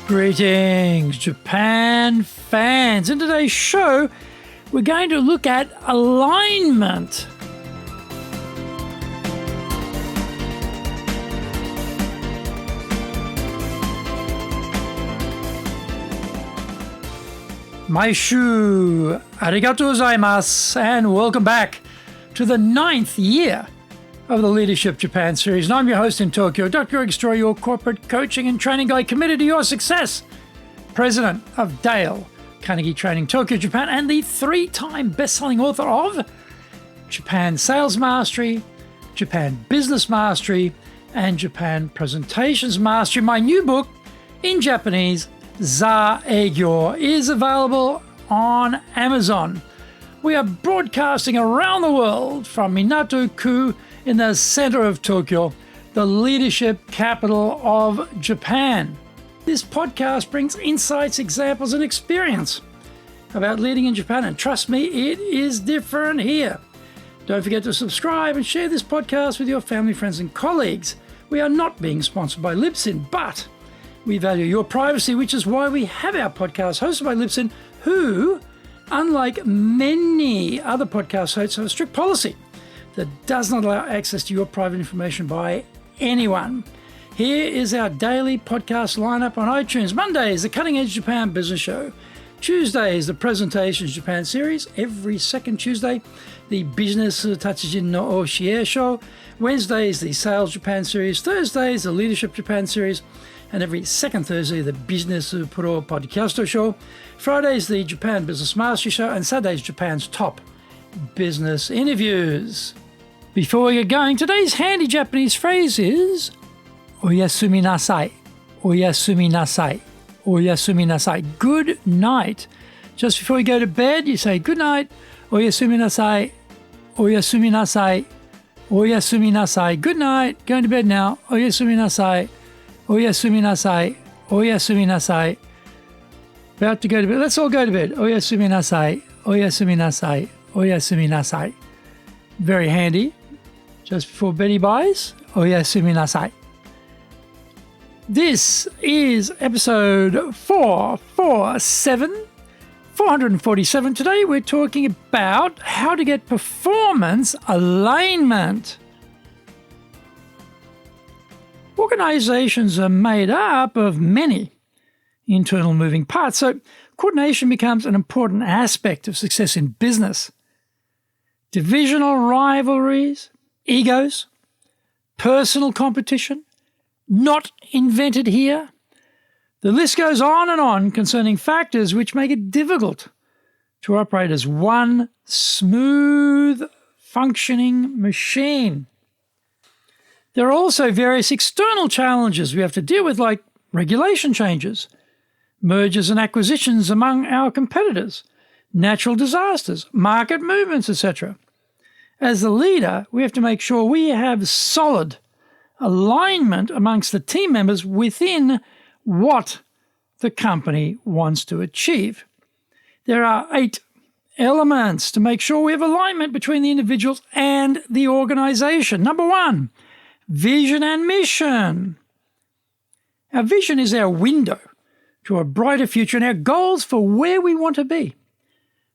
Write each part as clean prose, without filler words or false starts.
Greetings, Japan fans. In today's show, we're going to look at alignment. Maishu, arigatou gozaimasu, and welcome back to the 9th year of the Leadership Japan series. And I'm your host in Tokyo, Dr. Greg Stroy, your corporate coaching and training guy committed to your success, president of Dale Carnegie Training Tokyo, Japan, and the 3-time best-selling author of Japan Sales Mastery, Japan Business Mastery, and Japan Presentations Mastery. My new book in Japanese, Za Eigyo, is available on Amazon. We are broadcasting around the world from Minato-ku in the center of Tokyo, the leadership capital of Japan. This podcast brings insights, examples, and experience about leading in Japan, and trust me, it is different here. Don't forget to subscribe and share this podcast with your family, friends, and colleagues. We are not being sponsored by Libsyn, but we value your privacy, which is why we have our podcast hosted by Libsyn, who, unlike many other podcast hosts, have a strict policy that does not allow access to your private information by anyone. Here is our daily podcast lineup on iTunes. Mondays, the Cutting Edge Japan Business Show. Tuesdays, the Presentations Japan series. Every second Tuesday, the Business Tatsujin no Oshie Show. Wednesdays, the Sales Japan series. Thursdays, the Leadership Japan series. And every second Thursday, the Business Pro Podcast Show. Fridays, the Japan Business Mastery Show. And Saturdays, Japan's top business interviews. Before we get going, today's handy Japanese phrase is oyasumi nasai, oyasumi nasai, oyasumi nasai. Good night. Just before you go to bed, you say good night, oyasumi nasai, oyasumi nasai, oyasumi nasai. Good night. Going to bed now. Oyasumi nasai, oyasumi nasai, oyasumi nasai. About to go to bed. Let's all go to bed. Oyasumi nasai, oyasumi nasai, oyasumi nasai. Very handy. Just before Betty buys, oyasumi nasai. This is episode 447. Today we're talking about how to get performance alignment. Organizations are made up of many internal moving parts, so coordination becomes an important aspect of success in business. Divisional rivalries, egos, personal competition, not invented here. The list goes on and on concerning factors which make it difficult to operate as one smooth, functioning machine. There are also various external challenges we have to deal with, like regulation changes, mergers and acquisitions among our competitors, natural disasters, market movements, etc. As the leader, we have to make sure we have solid alignment amongst the team members within what the company wants to achieve. There are 8 elements to make sure we have alignment between the individuals and the organization. Number 1, vision and mission. Our vision is our window to a brighter future and our goals for where we want to be.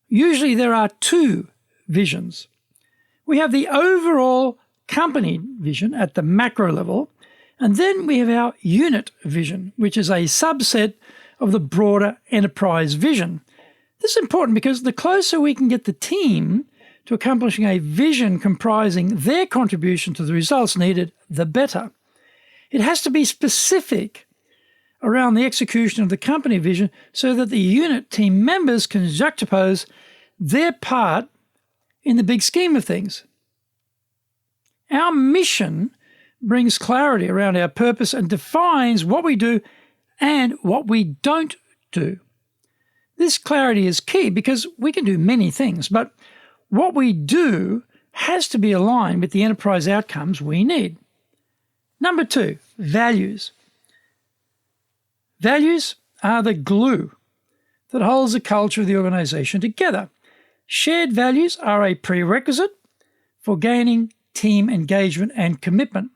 Usually there are 2 visions. We have the overall company vision at the macro level, and then we have our unit vision, which is a subset of the broader enterprise vision. This is important because the closer we can get the team to accomplishing a vision comprising their contribution to the results needed, the better. It has to be specific around the execution of the company vision so that the unit team members can juxtapose their part in the big scheme of things. Our mission brings clarity around our purpose and defines what we do and what we don't do. This clarity is key because we can do many things, but what we do has to be aligned with the enterprise outcomes we need. Number 2, values. Values are the glue that holds the culture of the organization together. Shared values are a prerequisite for gaining team engagement and commitment.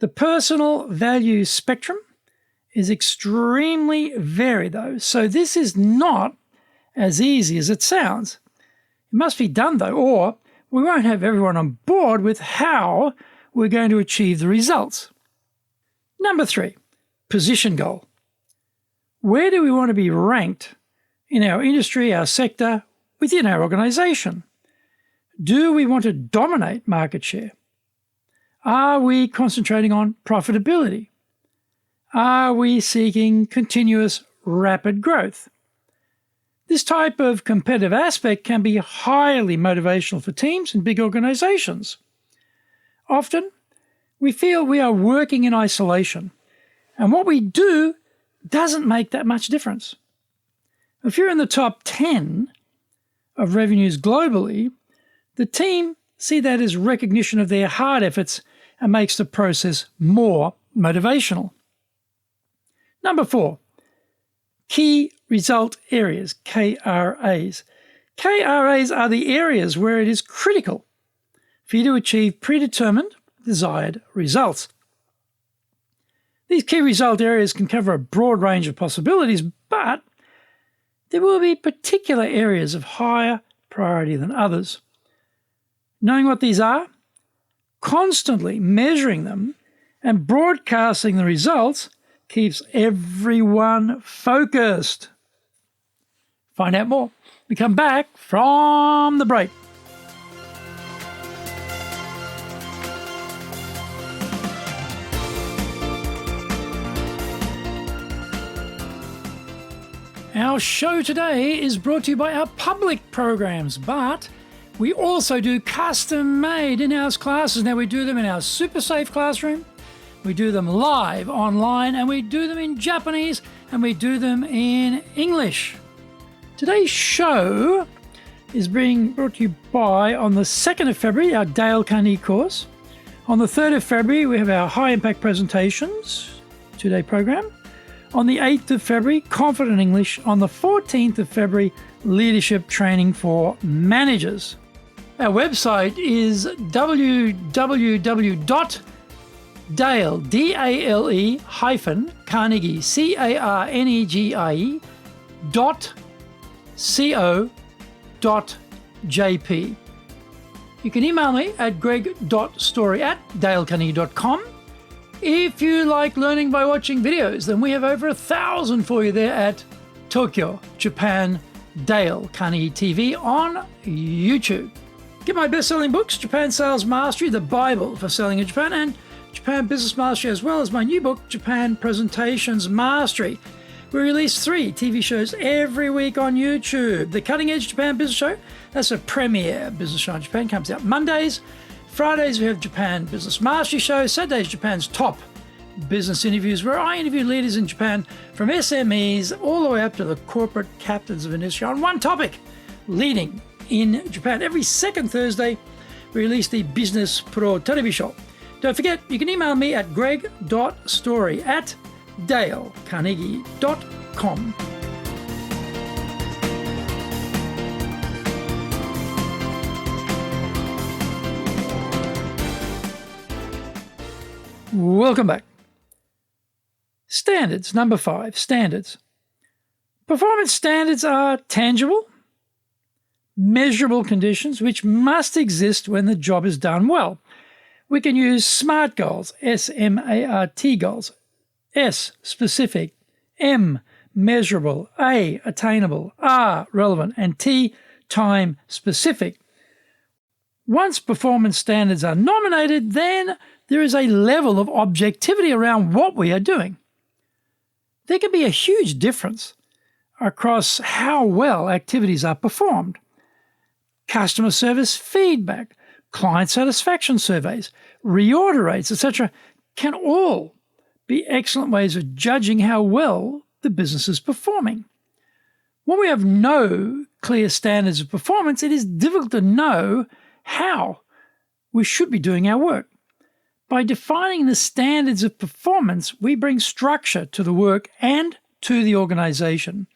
The personal values spectrum is extremely varied, though, so this is not as easy as it sounds. It must be done, though, or we won't have everyone on board with how we're going to achieve the results. Number 3, position goal. Where do we want to be ranked in our industry, our sector, within our organisation? Do we want to dominate market share? Are we concentrating on profitability? Are we seeking continuous rapid growth? This type of competitive aspect can be highly motivational for teams and big organisations. Often, we feel we are working in isolation, and what we do doesn't make that much difference. If you're in the top 10 of revenues globally, the team see that as recognition of their hard efforts and makes the process more motivational. Number 4, key result areas, KRAs. KRAs are the areas where it is critical for you to achieve predetermined desired results. These key result areas can cover a broad range of possibilities, but there will be particular areas of higher priority than others. Knowing what these are, constantly measuring them, and broadcasting the results keeps everyone focused. Find out more. We come back from the break. Our show today is brought to you by our public programs, but we also do custom-made in-house classes. Now, we do them in our super safe classroom, we do them live online, and we do them in Japanese, and we do them in English. Today's show is being brought to you by, on the 2nd of February, our Dale Carnegie course. On the 3rd of February, we have our high-impact presentations, 2-day program. On the 8th of February, Confident English. On the 14th of February, Leadership Training for Managers. Our website is www.dale, D-A-L-E hyphen Carnegie, C-A-R-N-E-G-I-E .co.jp. You can email me at greg.story@dalecarnegie.com. If you like learning by watching videos, then we have over 1,000 for you there at Tokyo, Japan, Dale Carnegie TV on YouTube. Get my best-selling books, Japan Sales Mastery, the Bible for selling in Japan, and Japan Business Mastery, as well as my new book, Japan Presentations Mastery. We release 3 TV shows every week on YouTube. The Cutting Edge Japan Business Show, that's a premier business show in Japan, comes out Mondays. Fridays, we have Japan Business Mastery Show. Saturdays, Japan's top business interviews, where I interview leaders in Japan from SMEs all the way up to the corporate captains of industry on one topic, leading in Japan. Every second Thursday, we release the Business Pro Television Show. Don't forget, you can email me at greg.story@dalecarnegie.com. Welcome back. Standards, number 5, standards. Performance standards are tangible, measurable conditions which must exist when the job is done well. We can use SMART goals, S-M-A-R-T goals. S, specific. M, measurable. A, attainable. R, relevant. And T, time specific. Once performance standards are nominated, then there is a level of objectivity around what we are doing. There can be a huge difference across how well activities are performed. Customer service feedback, client satisfaction surveys, reorder rates, etc. can all be excellent ways of judging how well the business is performing. When we have no clear standards of performance, it is difficult to know how we should be doing our work. By defining the standards of performance, we bring structure to the work and to the organization.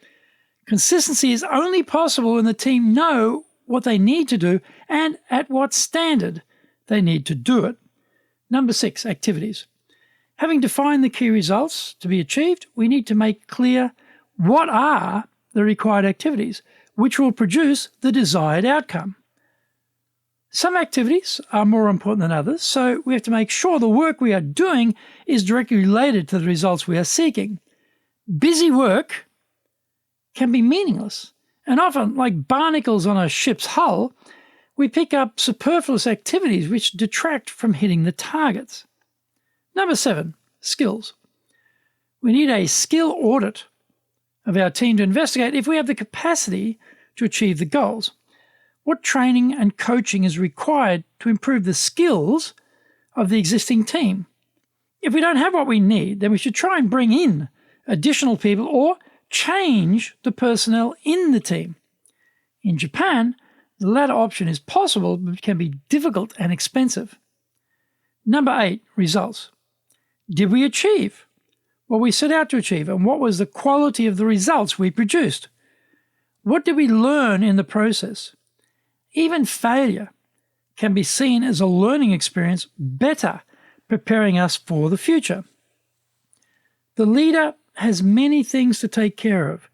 Consistency is only possible when the team know what they need to do and at what standard they need to do it. Number 6, activities. Having defined the key results to be achieved, we need to make clear what are the required activities which will produce the desired outcome. Some activities are more important than others, so we have to make sure the work we are doing is directly related to the results we are seeking. Busy work can be meaningless, and often, like barnacles on a ship's hull, we pick up superfluous activities which detract from hitting the targets. Number 7, skills. We need a skill audit of our team to investigate if we have the capacity to achieve the goals. What training and coaching is required to improve the skills of the existing team? If we don't have what we need, then we should try and bring in additional people or change the personnel in the team. In Japan, the latter option is possible but can be difficult and expensive. Number 8, results. Did we achieve what we set out to achieve, and what was the quality of the results we produced? What did we learn in the process? Even failure can be seen as a learning experience, better preparing us for the future. The leader has many things to take care of.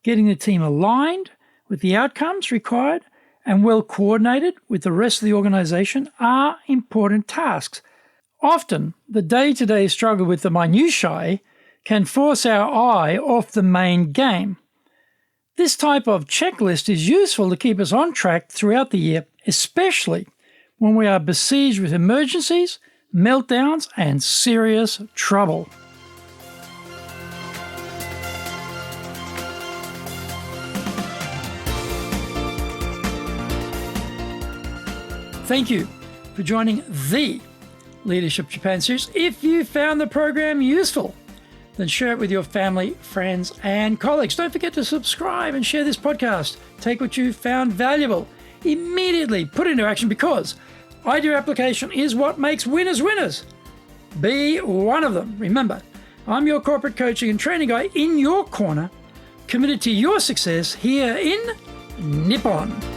Getting the team aligned with the outcomes required and well coordinated with the rest of the organization are important tasks. Often, the day-to-day struggle with the minutiae can force our eye off the main game. This type of checklist is useful to keep us on track throughout the year, especially when we are besieged with emergencies, meltdowns, and serious trouble. Thank you for joining the Leadership Japan series. If you found the program useful, then share it with your family, friends, and colleagues. Don't forget to subscribe and share this podcast. Take what you found valuable, immediately put it into action, because idea application is what makes winners winners. Be one of them. Remember, I'm your corporate coaching and training guy in your corner, committed to your success here in Nippon.